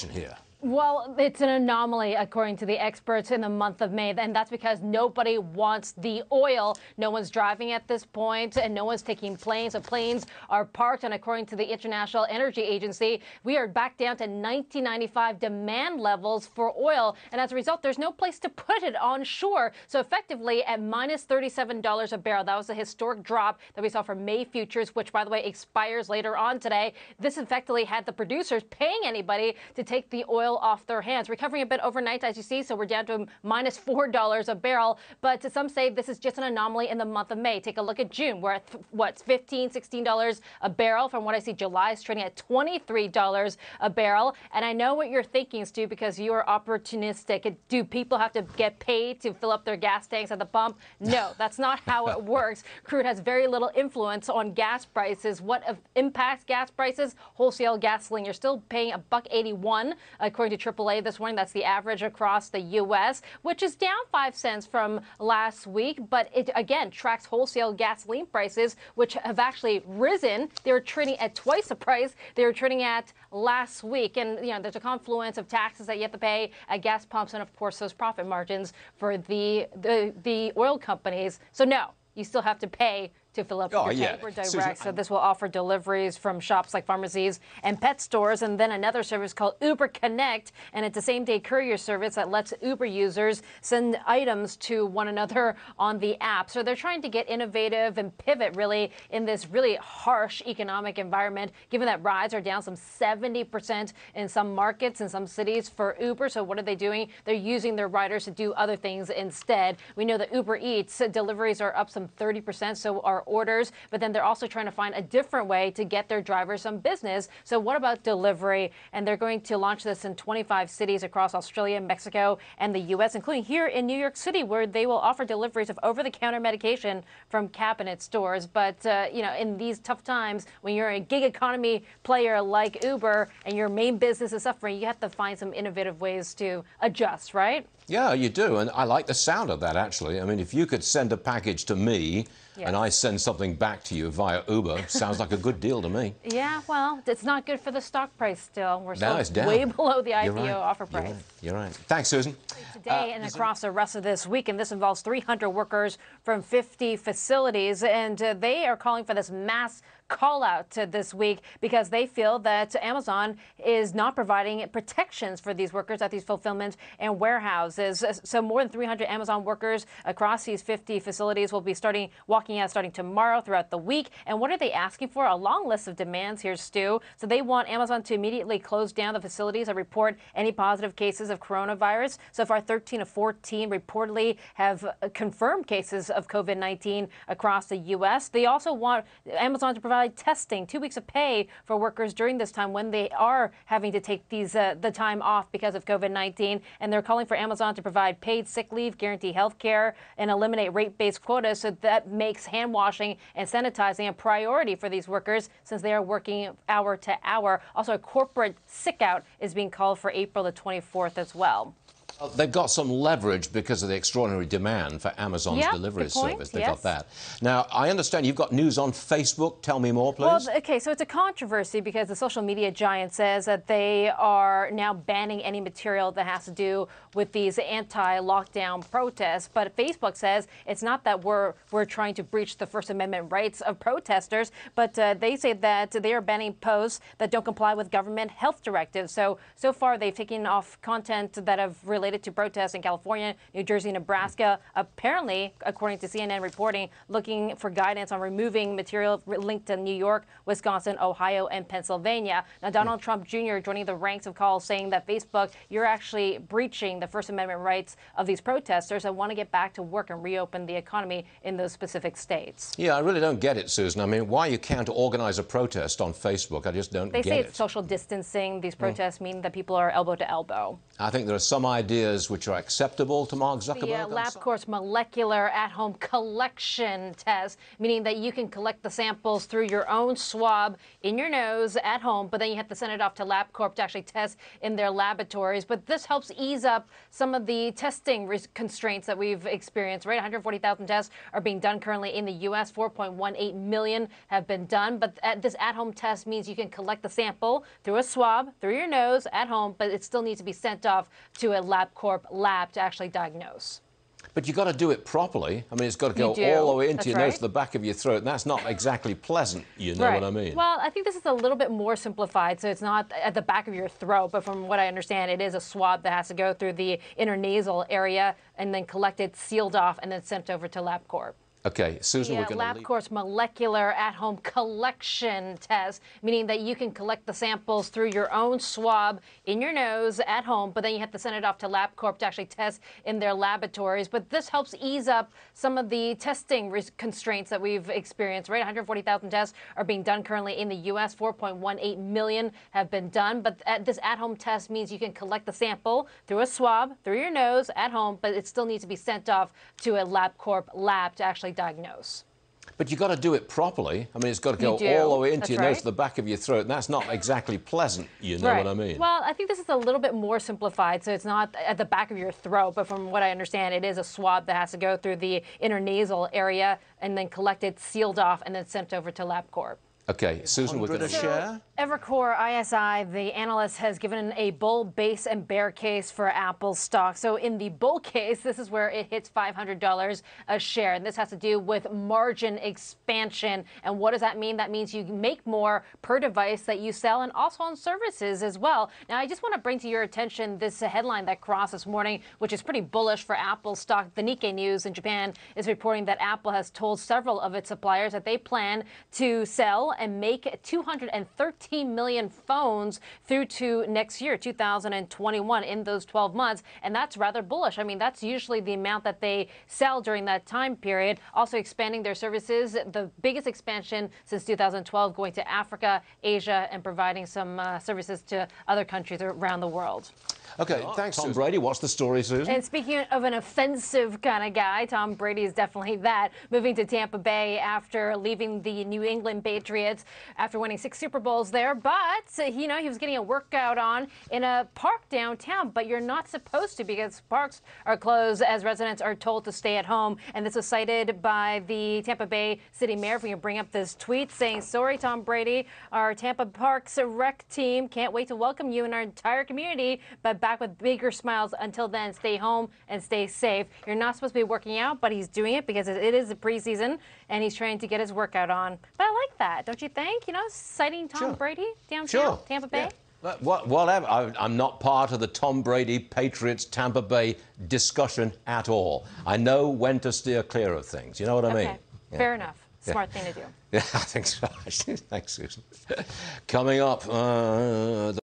here. Well, it's an anomaly, according to the experts, in the month of May, and that's because nobody wants the oil. No one's driving at this point, and no one's taking planes. The planes are parked, and according to the International Energy Agency, we are back down to 1995 demand levels for oil, and as a result, there's no place to put it on shore. So effectively, at minus $37 a barrel, that was a historic drop that we saw for May futures, which, by the way, expires later on today. This effectively had the producers paying anybody to take the oil off their hands, recovering a bit overnight, as you see. So we're down to minus $4 a barrel. But some say this is just an anomaly in the month of May. Take a look at June. We're at $15, $16 a barrel. From what I see, July is trading at $23 a barrel. And I know what you're thinking, Stu, because you are opportunistic. Do people have to get paid to fill up their gas tanks at the pump? No, that's not how it works. Crude has very little influence on gas prices. What impacts gas prices? Wholesale gasoline. You're still paying $1.81, according to AAA this morning. That's the average across the U.S., which is down 5 cents from last week. But it, again, tracks wholesale gasoline prices, which have actually risen. They were trading at twice the price they were trading at last week. And, you know, there's a confluence of taxes that you have to pay at gas pumps and, of course, those profit margins for the oil companies. So, no, you still have to pay to fill up your tank. We're direct, Susan, so this will offer deliveries from shops like pharmacies and pet stores, and then another service called Uber Connect, and it's a same-day courier service that lets Uber users send items to one another on the app. So they're trying to get innovative and pivot, really, in this really harsh economic environment, given that rides are down some 70% in some markets, in some cities for Uber. So what are they doing? They're using their riders to do other things instead. We know that Uber Eats deliveries are up some 30%, so are orders, but then they're also trying to find a different way to get their drivers some business. So what about delivery? And they're going to launch this in 25 cities across Australia, Mexico, and the U.S., including here in New York City, where they will offer deliveries of over-the-counter medication from cabinet stores. But, you know, in these tough times, when you're a gig economy player like Uber and your main business is suffering, you have to find some innovative ways to adjust, right? Yeah, you do. And I like the sound of that, actually. I mean, if you could send a package to me and I send something back to you via Uber, sounds like a good deal to me. Yeah, well, it's not good for the stock price still. We're still it's down. way below the IPO offer price. You're right. Thanks, Susan. Today and across the rest of this week, and this involves 300 workers from 50 facilities, and they are calling for this mass call out this week because they feel that Amazon is not providing protections for these workers at these fulfillment and warehouses. So more than 300 Amazon workers across these 50 facilities will be walking out starting tomorrow throughout the week. And what are they asking for? A long list of demands here, Stu. So they want Amazon to immediately close down the facilities and report any positive cases of coronavirus. So far, 13 of 14 reportedly have confirmed cases of COVID-19 across the U.S. They also want Amazon to provide testing, 2 weeks of pay for workers during this time when they are having to take the time off because of COVID-19. And they're calling for Amazon to provide paid sick leave, guarantee health care, and eliminate rate-based quotas. So that makes hand washing and sanitizing a priority for these workers since they are working hour to hour. Also, a corporate sick out is being called for April the 24th as well. They've got some leverage because of the extraordinary demand for Amazon's delivery service. They've got that. Now, I understand you've got news on Facebook. Tell me more, please. Well, okay, so it's a controversy because the social media giant says that they are now banning any material that has to do with these anti-lockdown protests. But Facebook says it's not that we're trying to breach the First Amendment rights of protesters, but they say that they are banning posts that don't comply with government health directives. So far, they've taken off content that have related to protests in California, New Jersey, Nebraska. Apparently, according to CNN reporting, looking for guidance on removing material linked to New York, Wisconsin, Ohio, and Pennsylvania. Now, Donald Trump Jr. joining the ranks of calls saying that Facebook, you're actually breaching the First Amendment rights of these protesters that want to get back to work and reopen the economy in those specific states. Yeah, I really don't get it, Susan. I mean, why you can't organize a protest on Facebook, I just don't get it. They say it's social distancing. These protests mean that people are elbow to elbow. I think there are some ideas ideas which are acceptable to Mark Zuckerberg? The LabCorp's molecular at-home collection test, meaning that you can collect the samples through your own swab in your nose at home, but then you have to send it off to LabCorp to actually test in their laboratories. But this helps ease up some of the testing constraints that we've experienced, right? 140,000 tests are being done currently in the U.S. 4.18 million have been done. But this at-home test means you can collect the sample through a swab, through your nose at home, but it still needs to be sent off to a LabCorp lab to actually diagnose. But you've got to do it properly. I mean, it's got to go all the way into your nose to the back of your throat, and that's not exactly pleasant, you know what I mean? Well, I think this is a little bit more simplified, so it's not at the back of your throat, but from what I understand, it is a swab that has to go through the intranasal area and then collected, sealed off, and then sent over to LabCorp. Okay, Susan, we're going to LabCorp's molecular at-home collection test, meaning that you can collect the samples through your own swab in your nose at home, but then you have to send it off to LabCorp to actually test in their laboratories. But this helps ease up some of the testing constraints that we've experienced, right? 140,000 tests are being done currently in the U.S. 4.18 million have been done. But this at-home test means you can collect the sample through a swab, through your nose at home, but it still needs to be sent off to a LabCorp lab to actually diagnose. But you've got to do it properly. I mean, it's got to go all the way into your nose to the back of your throat, and that's not exactly pleasant, you know what I mean? Well, I think this is a little bit more simplified, so it's not at the back of your throat, but from what I understand, it is a swab that has to go through the intranasal area and then collected, sealed off, and then sent over to LabCorp. Okay, Susan, we're going to share. Evercore ISI, the analyst, has given a bull, base, and bear case for Apple stock. So in the bull case, this is where it hits $500 a share. And this has to do with margin expansion. And what does that mean? That means you make more per device that you sell and also on services as well. Now, I just want to bring to your attention this headline that crossed this morning, which is pretty bullish for Apple stock. The Nikkei News in Japan is reporting that Apple has told several of its suppliers that they plan to sell and make 213 million phones through to next year, 2021, in those 12 months. And that's rather bullish. I mean, that's usually the amount that they sell during that time period. Also expanding their services, the biggest expansion since 2012, going to Africa, Asia, and providing some services to other countries around the world. Okay, thanks, Tom Brady. What's the story, Susan? And speaking of an offensive kind of guy, Tom Brady is definitely that. Moving to Tampa Bay after leaving the New England Patriots after winning 6 Super Bowls there. But, you know, he was getting a workout on in a park downtown. But you're not supposed to, because parks are closed as residents are told to stay at home. And this was cited by the Tampa Bay City Mayor. If we can bring up this tweet saying, "Sorry, Tom Brady, our Tampa Parks rec team can't wait to welcome you and our entire community, but back with bigger smiles. Until then, stay home and stay safe." You're not supposed to be working out, but he's doing it because it is the preseason and he's trying to get his workout on. But I like that, don't you think? You know, citing Tom Brady downtown, Tampa Bay. Whatever. I'm not part of the Tom Brady Patriots Tampa Bay discussion at all. I know when to steer clear of things. You know what I mean? Fair enough. Smart thing to do. Yeah, I think so. Thanks, Susan. Coming up.